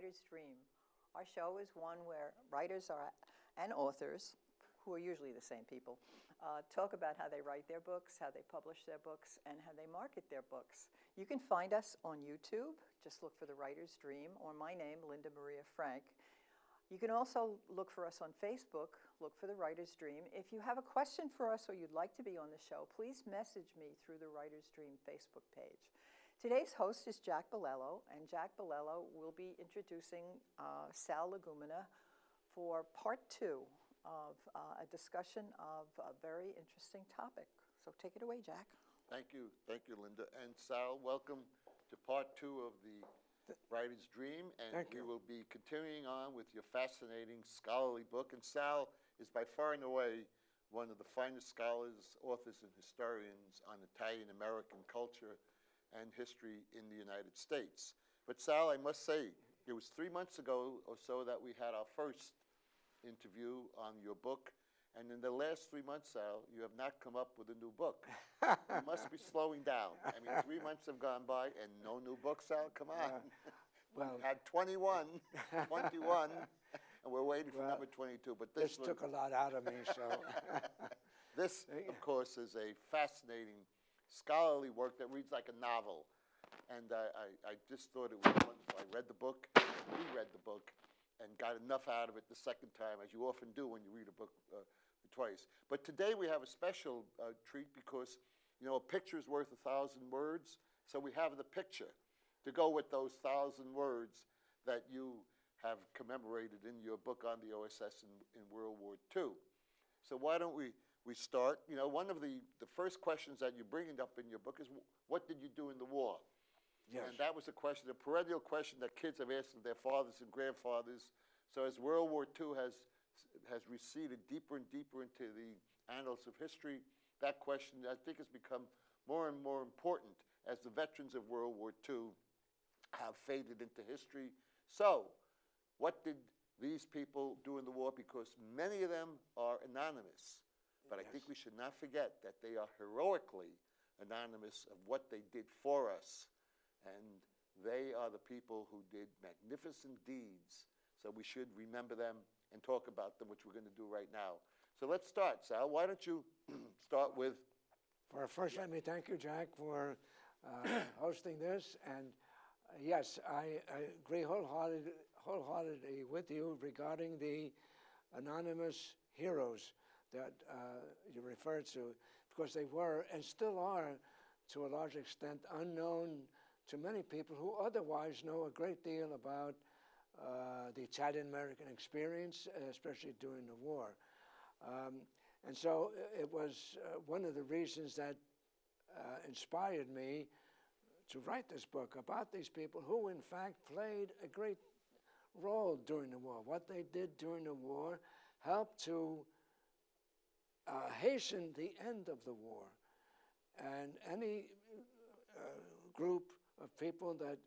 Writer's Dream. Our show is one where writers and authors, who are usually the same people, talk about how they write their books, how they publish their books, and how they market their books. You can find us on YouTube. Just look for The Writer's Dream, or my name, Linda Maria Frank. You can also look for us on Facebook. Look for The Writer's Dream. If you have a question for us or you'd like to be on the show, please message me through The Writer's Dream Facebook page. Today's host is Jack Bilello, and Jack Bilello will be introducing Sal LaGumina for part 2 of a discussion of a very interesting topic. So take it away, Jack. Thank you, Linda. And Sal, welcome to part 2 of the Writer's Dream. And we will be continuing on with your fascinating scholarly book. And Sal is by far and away one of the finest scholars, authors, and historians on Italian-American culture and history in the United States. But Sal, I must say, it was 3 months ago or so that we had our first interview on your book, and in the last 3 months, Sal, you have not come up with a new book. You must be slowing down. I mean, 3 months have gone by and no new book, Sal? Come on. Well, we had 21, and we're waiting for number 22. But this took a lot out of me, so. This, of course, is a fascinating scholarly work that reads like a novel. And I just thought it was wonderful. I read the book, reread the book, and got enough out of it the second time, as you often do when you read a book twice. But today we have a special treat because, you know, a picture is worth 1,000 words. So we have the picture to go with those 1,000 words that you have commemorated in your book on the OSS in World War II. So why don't we start? You know, one of the first questions that you bring up in your book is, what did you do in the war? Yes. And that was a question, a perennial question that kids have asked their fathers and grandfathers. So as World War II has receded deeper and deeper into the annals of history, that question, I think, has become more and more important as the veterans of World War II have faded into history. So what did these people do in the war? Because many of them are anonymous. But I think we should not forget that they are heroically anonymous of what they did for us. And they are the people who did magnificent deeds. So we should remember them and talk about them, which we're going to do right now. So let's start, Sal. Why don't you start with... First, let me thank you, Jack, for hosting this. And yes, I agree wholeheartedly with you regarding the anonymous heroes that you referred to, because they were and still are, to a large extent, unknown to many people who otherwise know a great deal about the Italian-American experience, especially during the war. And so it was one of the reasons that inspired me to write this book about these people who, in fact, played a great role during the war. What they did during the war helped to hasten the end of the war. And any group of people that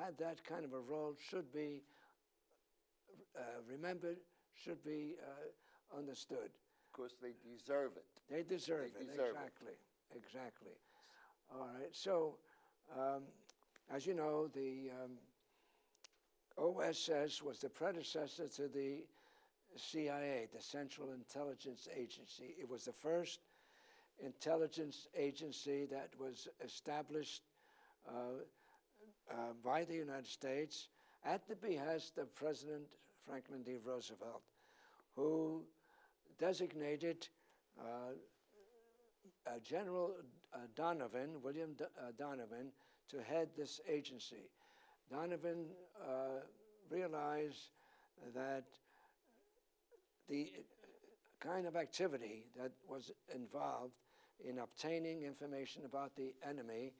had that kind of a role should be remembered, should be understood. Of course, they deserve it. They deserve it, exactly. Exactly. All right, so as you know, the OSS was the predecessor to the CIA, the Central Intelligence Agency. It was the first intelligence agency that was established by the United States at the behest of President Franklin D. Roosevelt, who designated General Donovan, William Donovan, to head this agency. Donovan realized that the kind of activity that was involved in obtaining information about the enemy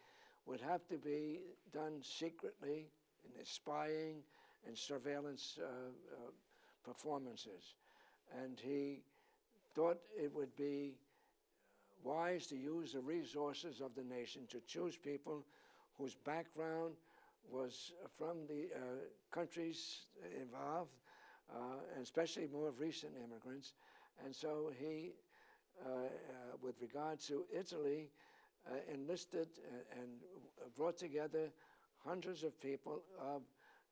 would have to be done secretly in the spying and surveillance performances. And he thought it would be wise to use the resources of the nation to choose people whose background was from the countries involved, and especially more recent immigrants. And so he, with regard to Italy, enlisted and brought together hundreds of people of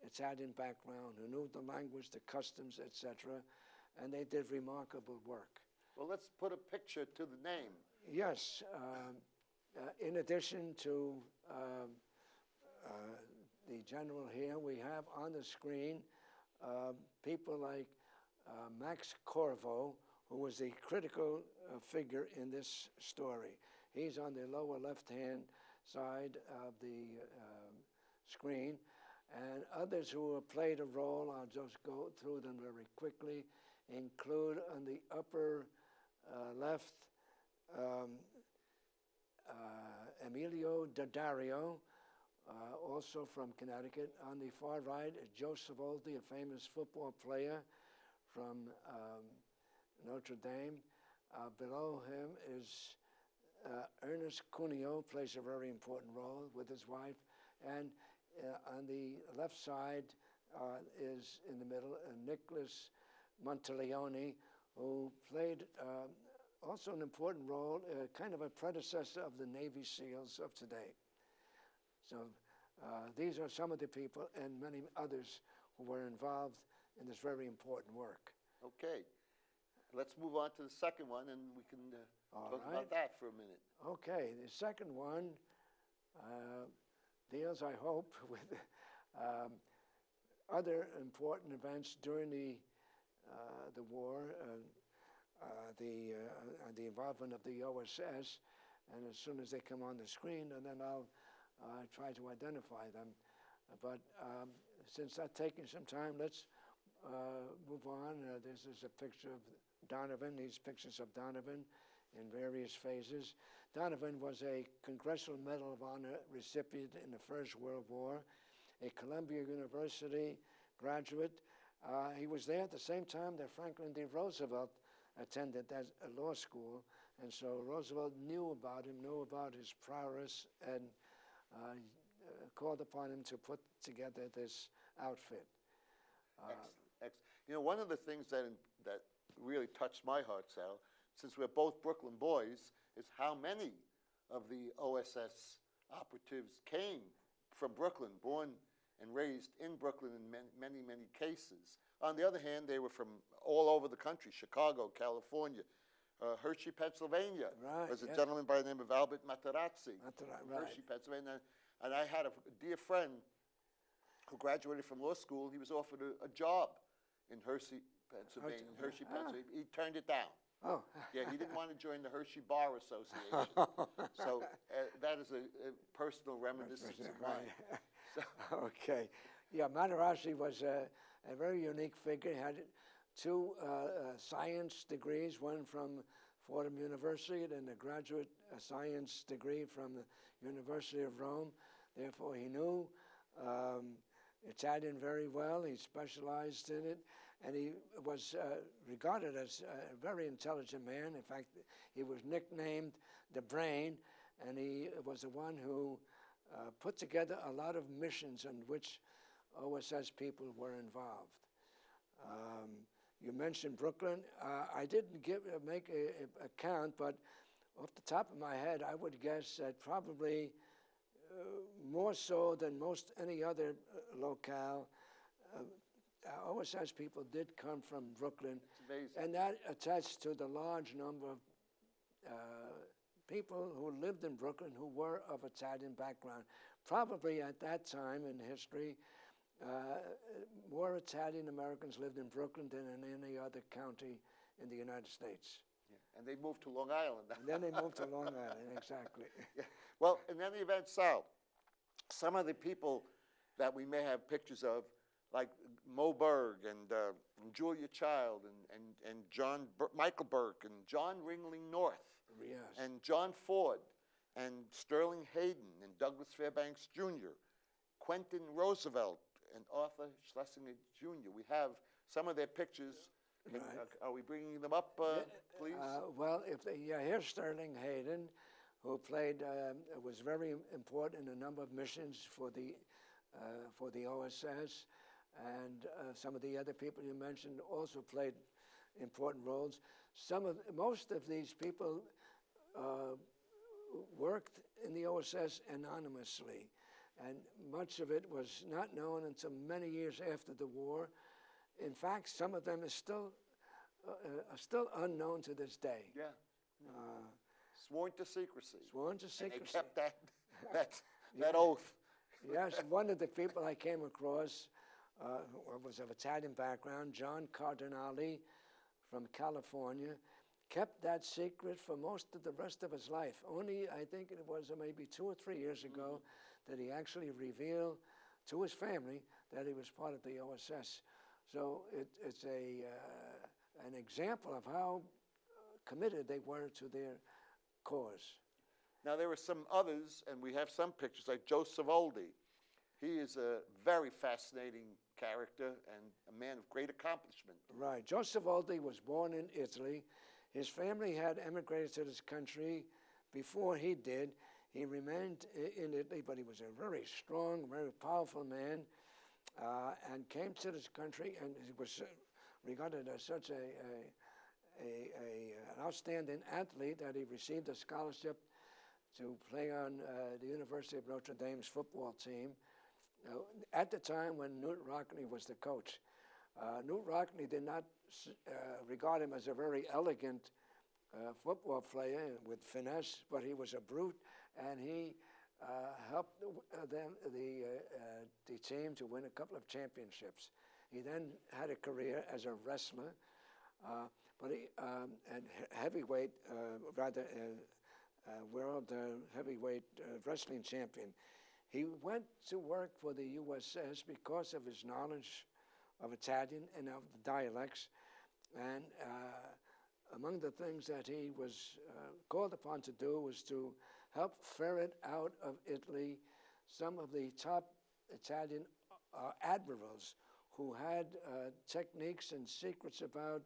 Italian background, who knew the language, the customs, etc., and they did remarkable work. Well, let's put a picture to the name. Yes, in addition to the general here, we have on the screen people like Max Corvo, who was a critical figure in this story. He's on the lower left-hand side of the screen, and others who have played a role, I'll just go through them very quickly, include on the upper left, Emilio Daddario, also from Connecticut. On the far right, Joe Savoldi, a famous football player from Notre Dame. Below him is Ernest Cuneo, plays a very important role with his wife. And on the left side is, in the middle, Nicholas Monteleone, who played also an important role, kind of a predecessor of the Navy SEALs of today. So these are some of the people and many others who were involved in this very important work. Okay. Let's move on to the second one, and we can talk about that for a minute. Okay, the second one deals, I hope, with other important events during the war, the involvement of the OSS, and as soon as they come on the screen, and then I'll try to identify them. But since that's taking some time, let's move on. This is a picture of Donovan, these pictures of Donovan in various phases. Donovan was a Congressional Medal of Honor recipient in the First World War, a Columbia University graduate. He was there at the same time that Franklin D. Roosevelt attended that law school, and so Roosevelt knew about him, knew about his prowess, and called upon him to put together this outfit. Excellent. You know, one of the things that really touched my heart, Sal, since we're both Brooklyn boys, is how many of the OSS operatives came from Brooklyn, born and raised in Brooklyn in many, many cases. On the other hand, they were from all over the country: Chicago, California, Hershey, Pennsylvania. Right, There's a gentleman by the name of Albert Materazzi, right. Hershey, Pennsylvania. And I had a dear friend who graduated from law school. He was offered a job in Hershey, Pennsylvania. He turned it down. Oh. Yeah, he didn't want to join the Hershey Bar Association. So that is a personal reminiscence of mine. So. Okay. Yeah, Materazzi was a very unique figure. He had two science degrees, one from Fordham University and a graduate science degree from the University of Rome. Therefore, he knew Italian very well. He specialized in it, and he was regarded as a very intelligent man. In fact, he was nicknamed the Brain, and he was the one who put together a lot of missions in which OSS people were involved. You mentioned Brooklyn. I didn't make a count, but off the top of my head, I would guess that probably more so than most any other locale, OSS people did come from Brooklyn. And that attests to the large number of people who lived in Brooklyn who were of Italian background. Probably at that time in history, more Italian Americans lived in Brooklyn than in any other county in the United States. And they moved to Long Island. And then they moved to Long Island, exactly. Yeah. Well, in any event, Sal, some of the people that we may have pictures of, like Mo Berg and Julia Child and Michael Burke and John Ringling North, yes, and John Ford and Sterling Hayden and Douglas Fairbanks Jr., Quentin Roosevelt and Arthur Schlesinger Jr. We have some of their pictures. Right. Are we bringing them up, please? Well, here's Sterling Hayden, who was very important in a number of missions for the OSS, and some of the other people you mentioned also played important roles. Most of these people worked in the OSS anonymously, and much of it was not known until many years after the war. In fact, some of them are still unknown to this day. Yeah. Sworn to secrecy. Sworn to And secrecy. they kept that oath. Yes, one of the people I came across was of Italian background, John Cardinale from California, kept that secret for most of the rest of his life. Only, I think it was maybe 2 or 3 years ago that he actually revealed to his family that he was part of the OSS. So it's an example of how committed they were to their cause. Now, there are some others, and we have some pictures, like Joe Savoldi. He is a very fascinating character and a man of great accomplishment. Right. Joe Savoldi was born in Italy. His family had emigrated to this country before he did. He remained in Italy, but he was a very strong, very powerful man, and came to this country, and he was regarded as such an outstanding athlete that he received a scholarship to play on the University of Notre Dame's football team at the time when Newt Rockne was the coach. Newt Rockne did not regard him as a very elegant football player with finesse, but he was a brute, and he helped the team to win a couple of championships. He then had a career as a wrestler, but he and heavyweight, world heavyweight wrestling champion. He went to work for the USS because of his knowledge of Italian and of the dialects, and among the things that he was called upon to do was to help ferret out of Italy some of the top Italian admirals who had techniques and secrets about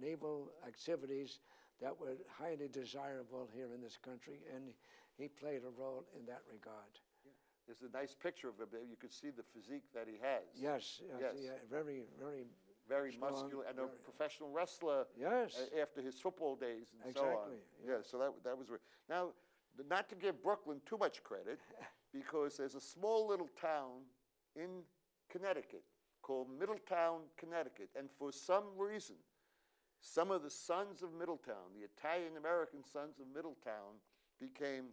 naval activities that were highly desirable here in this country, and he played a role in that regard. Yeah. There's a nice picture of him there. You can see the physique that he has. Yes, yes. Yeah, very, very very strong, muscular, and very, a professional wrestler. Yes. After his football days and exactly, so on. Yeah, so that was now, not to give Brooklyn too much credit, because there's a small little town in Connecticut called Middletown, Connecticut, and for some reason, some of the sons of Middletown, the Italian-American sons of Middletown, became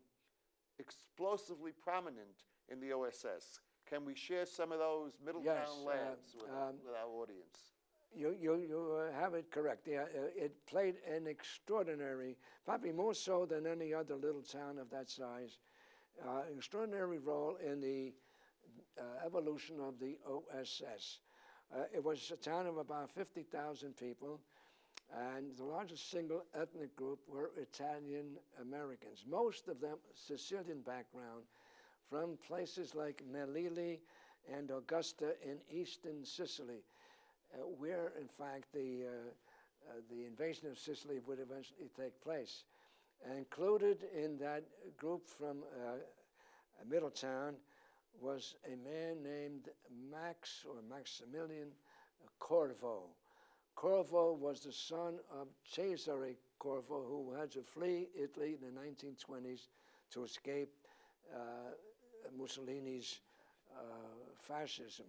explosively prominent in the OSS. Can we share some of those Middletown lads with our audience? You have it correct. Yeah, it played an extraordinary, probably more so than any other little town of that size, extraordinary role in the evolution of the OSS. It was a town of about 50,000 people, and the largest single ethnic group were Italian Americans, most of them Sicilian background, from places like Melilli and Augusta in eastern Sicily, where, in fact, the invasion of Sicily would eventually take place. Included in that group from Middletown was a man named Maximilian Corvo. Corvo was the son of Cesare Corvo, who had to flee Italy in the 1920s to escape Mussolini's fascism.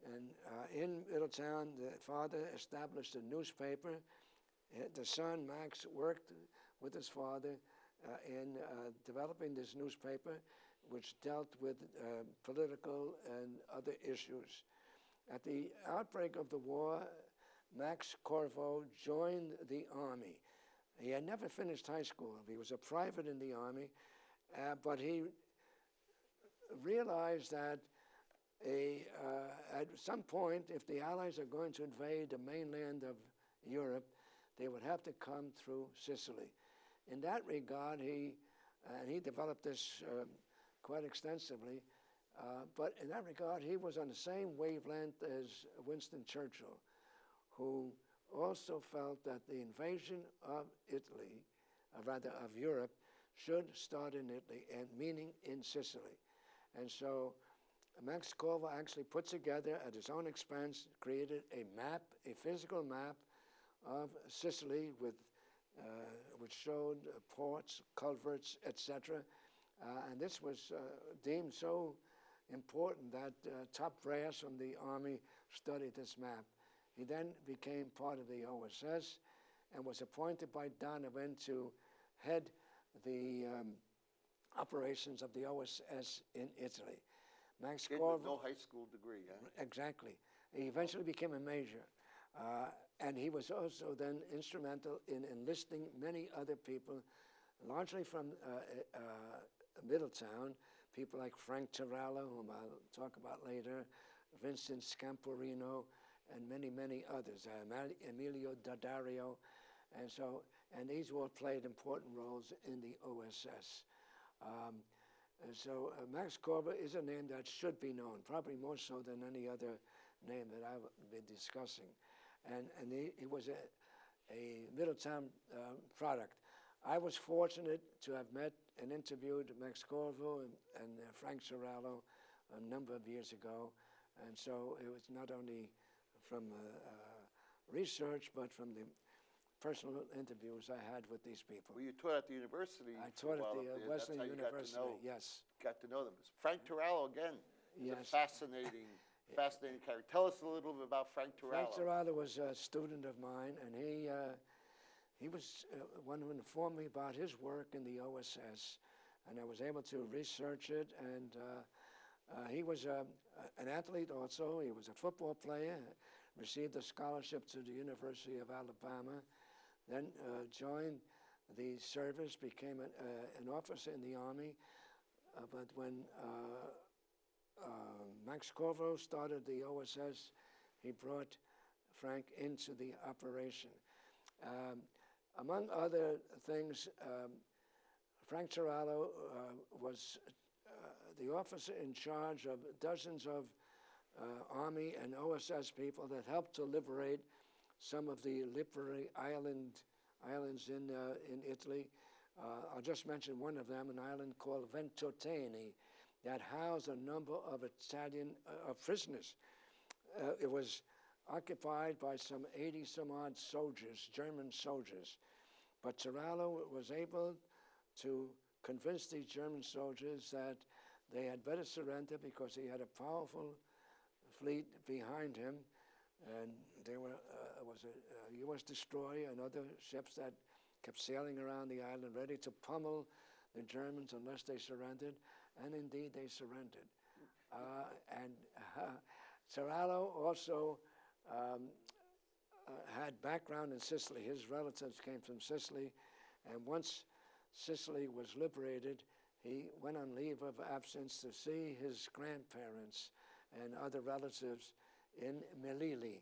And in Middletown, the father established a newspaper. The son, Max, worked with his father in developing this newspaper, which dealt with political and other issues. At the outbreak of the war, Max Corvo joined the Army. He had never finished high school. He was a private in the Army, but he realized that at some point, if the Allies are going to invade the mainland of Europe, they would have to come through Sicily. In that regard, he developed this quite extensively, but in that regard, he was on the same wavelength as Winston Churchill, who also felt that the invasion of Italy, rather of Europe, should start in Italy, and meaning in Sicily. And so Max Corvo actually put together, at his own expense, created a map, a physical map of Sicily with which showed ports, culverts, etc., And this was deemed so important that top brass from the Army studied this map. He then became part of the OSS and was appointed by Donovan to head the operations of the OSS in Italy. Max Kid Corvo, with no high school degree, huh? exactly. He eventually became a major. And he was also then instrumental in enlisting many other people, largely from Middletown, people like Frank Torello, whom I'll talk about later, Vincent Scamporino, and many, many others, Emilio Daddario. And these all played important roles in the OSS. Max Corvo is a name that should be known, probably more so than any other name that I've been discussing. And he was a Middletown product. I was fortunate to have met and interviewed Max Corvo and Frank Torello a number of years ago. And so it was not only from research, but from the personal interviews I had with these people. Well, you taught at the university. I taught at the Wesleyan University, yes. Got to know them. Frank Torello, again, is Yes. a fascinating character. Tell us a little bit about Frank Torello. Frank Torello was a student of mine, and he was one who informed me about his work in the OSS, and I was able to research it. And he was an athlete also. He was a football player, received a scholarship to the University of Alabama, then joined the service, became an officer in the Army. But when Max Corvo started the OSS, he brought Frank into the operation. Among other things, Frank Torello was the officer in charge of dozens of Army and OSS people that helped to liberate some of the Lipari islands in Italy. I'll just mention one of them, an island called Ventotene, that housed a number of Italian prisoners. It was occupied by some 80-some-odd soldiers, German soldiers. But Torello was able to convince these German soldiers that they had better surrender because he had a powerful fleet behind him. And there was a U.S. destroyer and other ships that kept sailing around the island ready to pummel the Germans unless they surrendered. And indeed, they surrendered. Torello also had background in Sicily. His relatives came from Sicily, and once Sicily was liberated, he went on leave of absence to see his grandparents and other relatives in Melilli.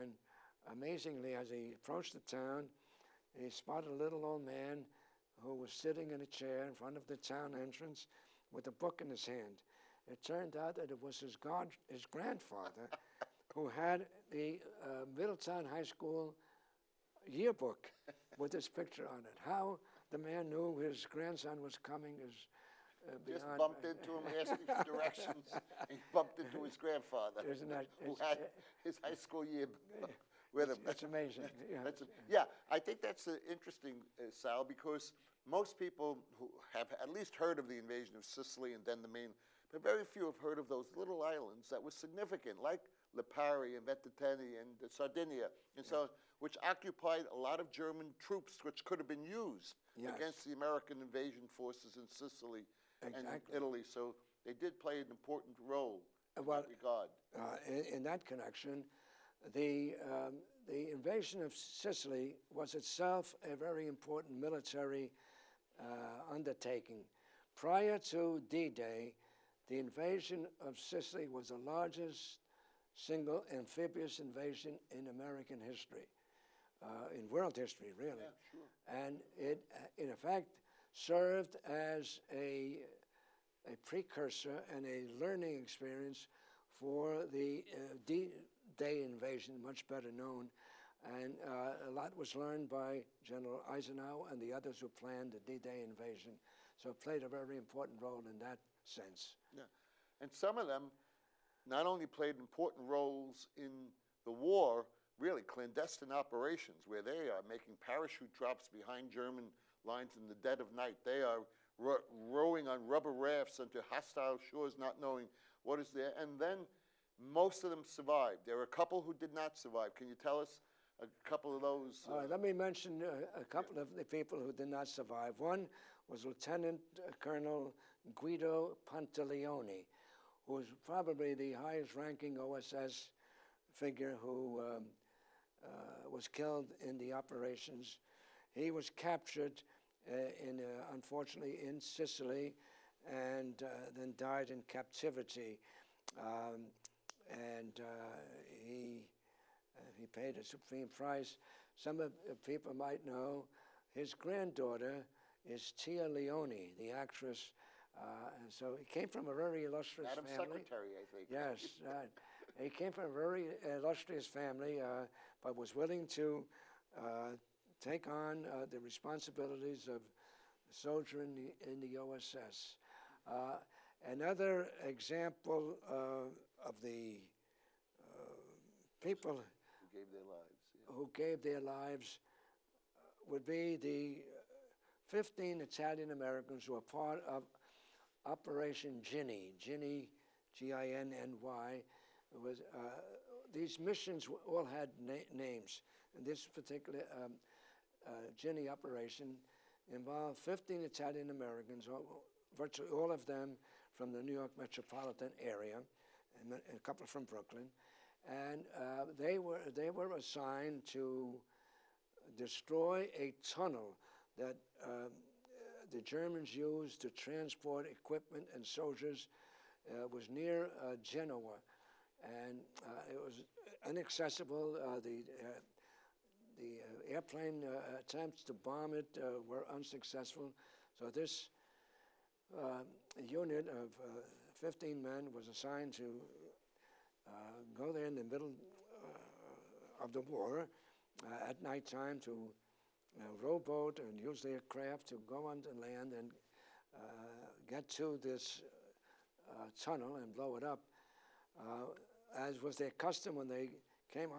And amazingly, as he approached the town, he spotted a little old man who was sitting in a chair in front of the town entrance with a book in his hand. It turned out that it was his grandfather who had the Middletown High School yearbook with his picture on it. How the man knew his grandson was coming is beyond. Just bumped into him, asking for directions, and he bumped into his grandfather, who had his high school yearbook with him. That's amazing. Yeah, I think that's interesting, Sal, because most people who have at least heard of the invasion of Sicily and then the main, but very few have heard of those little islands that were significant, like Lipari and Ventotene and Sardinia, and so which occupied a lot of German troops, which could have been used against the American invasion forces in Sicily and Italy. So they did play an important role in that regard. In that connection, the invasion of Sicily was itself a very important military undertaking. Prior to D-Day, the invasion of Sicily was the largest single amphibious invasion in American history, in world history, really. Yeah, sure. And it, in effect, served as a precursor and a learning experience for the D-Day invasion, much better known. And a lot was learned by General Eisenhower and the others who planned the D-Day invasion. So it played a very important role in that sense. Yeah, and some of them not only played important roles in the war, really clandestine operations where they are making parachute drops behind German lines in the dead of night. They are rowing drifts into hostile shores, not knowing what is there. And then most of them survived. There were a couple who did not survive. Can you tell us a couple of those? All right, let me mention a couple of the people who did not survive. One was Lieutenant Colonel Guido Pantaleone, who was probably the highest-ranking OSS figure who was killed in the operations. He was captured, unfortunately, in Sicily, and then died in captivity. He paid a supreme price. Some of the people might know his granddaughter is Tia Leone, the actress. And so he came from a very illustrious Madam family. Secretary, I think. Yes, he came from a very illustrious family, but was willing to take on the responsibilities of a soldier in the OSS. Another example of the people who gave their lives would be the 15 Italian Americans who were part of Operation Ginny, G-I-N-N-Y. These missions all had names, and this particular Ginny operation involved 15 Italian Americans, virtually all of them from the New York metropolitan area, and a couple from Brooklyn. And they were assigned to destroy a tunnel that the Germans used to transport equipment and soldiers. Was near Genoa, and it was inaccessible. The airplane attempts to bomb it were unsuccessful. So this unit of 15 men was assigned to go there in the middle of the war at nighttime to rowboat and use their craft to go on to land and get to this tunnel and blow it up. As was their custom, when they came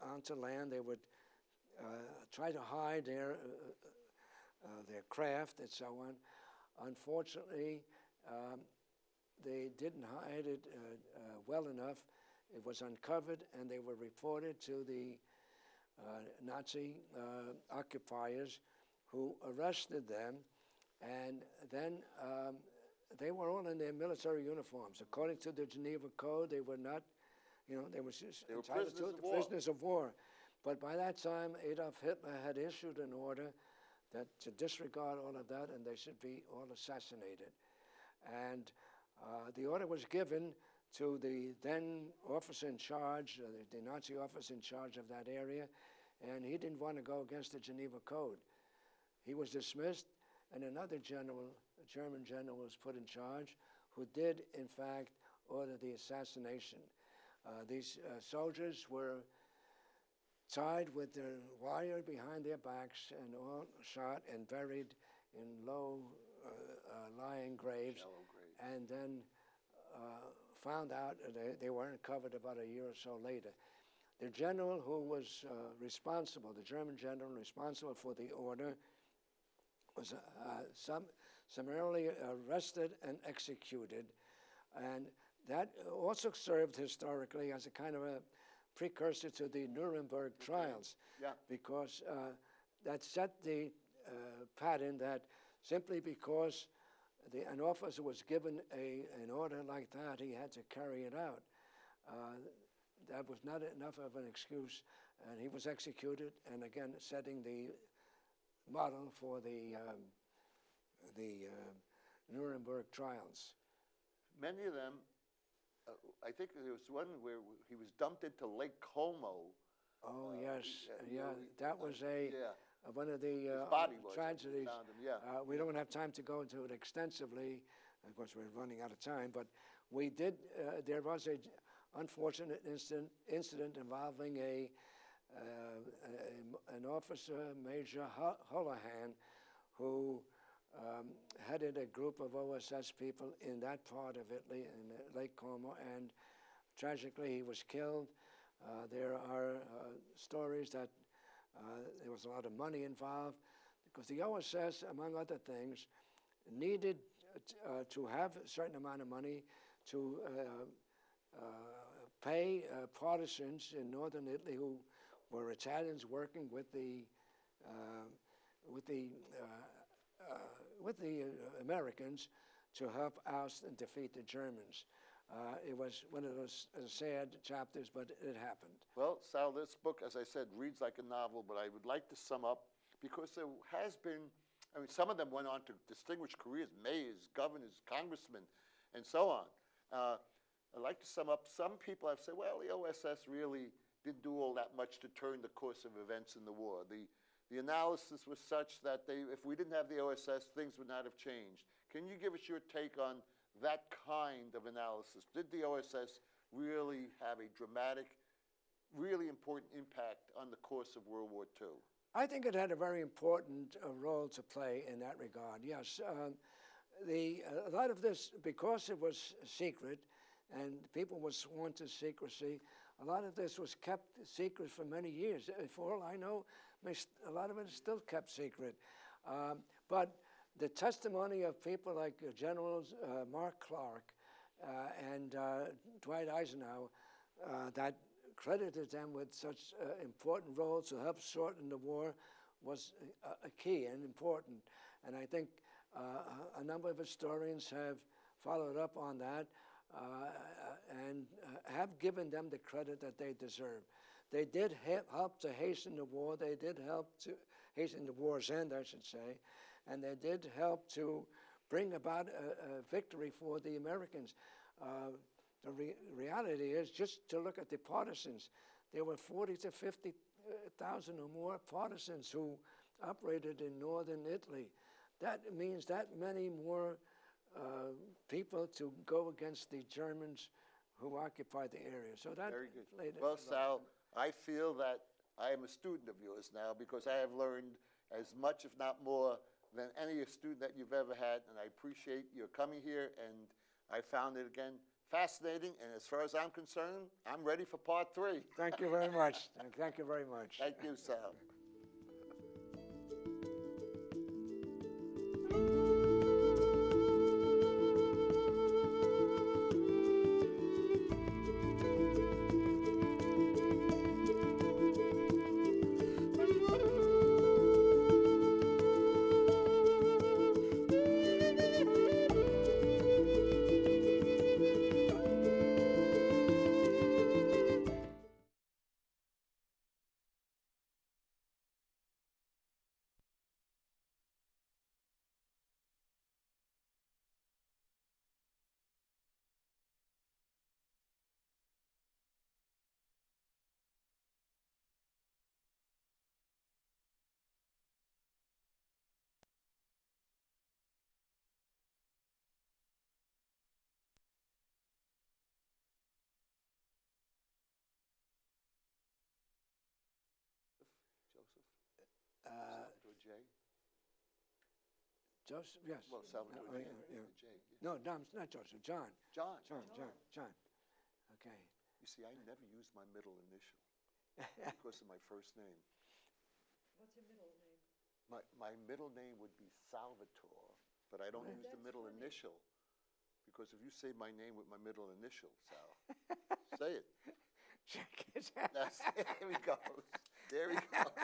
onto land, they would try to hide their craft and so on. Unfortunately, they didn't hide it well enough. It was uncovered, and they were reported to the Nazi occupiers, who arrested them, and then they were all in their military uniforms. According to the Geneva Code, they were not, they were entitled to prisoners of war. But by that time, Adolf Hitler had issued an order that to disregard all of that, and they should be all assassinated. And the order was given to the then officer in charge, the Nazi officer in charge of that area, and he didn't want to go against the Geneva Code. He was dismissed, and another general, a German general, was put in charge, who did, in fact, order the assassination. These soldiers were tied with their wire behind their backs and all shot and buried in low-lying graves, and then found out they weren't covered about a year or so later. The general who was responsible, the German general responsible for the order, was summarily arrested and executed. And that also served historically as a kind of a precursor to the Nuremberg trials, because that set the pattern that simply because an officer was given an order like that, he had to carry it out. That was not enough of an excuse, and he was executed, and again, setting the model for the Nuremberg trials. Many of them, I think there was one where he was dumped into Lake Como. Oh, yes, that was one of the tragedies. Found him, we don't have time to go into it extensively. Of course, we're running out of time, but we did, there was an unfortunate incident involving an officer, Major Holohan, who headed a group of OSS people in that part of Italy, in Lake Como, and tragically he was killed. There are stories that there was a lot of money involved, because the OSS, among other things, needed to have a certain amount of money to pay partisans in northern Italy who were Italians working with the Americans to help oust and defeat the Germans. It was one of those sad chapters, but it happened. Well, Sal, this book, as I said, reads like a novel, but I would like to sum up, because there has been, I mean, some of them went on to distinguished careers, mayors, governors, congressmen, and so on. I'd like to sum up. Some people have said, well, the OSS really didn't do all that much to turn the course of events in the war. The analysis was such that if we didn't have the OSS, things would not have changed. Can you give us your take on that kind of analysis? Did the OSS really have a dramatic, really important impact on the course of World War II? I think it had a very important role to play in that regard, yes. A lot of this, because it was secret and people were sworn to secrecy, a lot of this was kept secret for many years. For all I know, a lot of it is still kept secret. But the testimony of people like Generals Mark Clark and Dwight Eisenhower that credited them with such important roles to help shorten the war was a key and important. And I think a number of historians have followed up on that and have given them the credit that they deserve. They did help to hasten the war. They did help to hasten the war's end, I should say. And they did help to bring about a victory for the Americans. The reality is, just to look at the partisans, there were 40 to 50,000 or more partisans who operated in northern Italy. That means that many more people to go against the Germans who occupied the area. So that very good. Well, Sal, I feel that I am a student of yours now, because I have learned as much, if not more, than any student that you've ever had, and I appreciate your coming here, and I found it, again, fascinating, and as far as I'm concerned, I'm ready for part 3. Thank you very much. Thank you very much. Thank you, Sal. Salvatore J. Joseph, yes. Well, Salvatore J. Yeah. J. Yeah. No, not Joseph. John. John. Okay. You see, I never use my middle initial because of my first name. What's your middle name? My middle name would be Salvatore, but I don't use the middle initial, because if you say my name with my middle initial, Sal, say it. Check it There he goes. There he goes.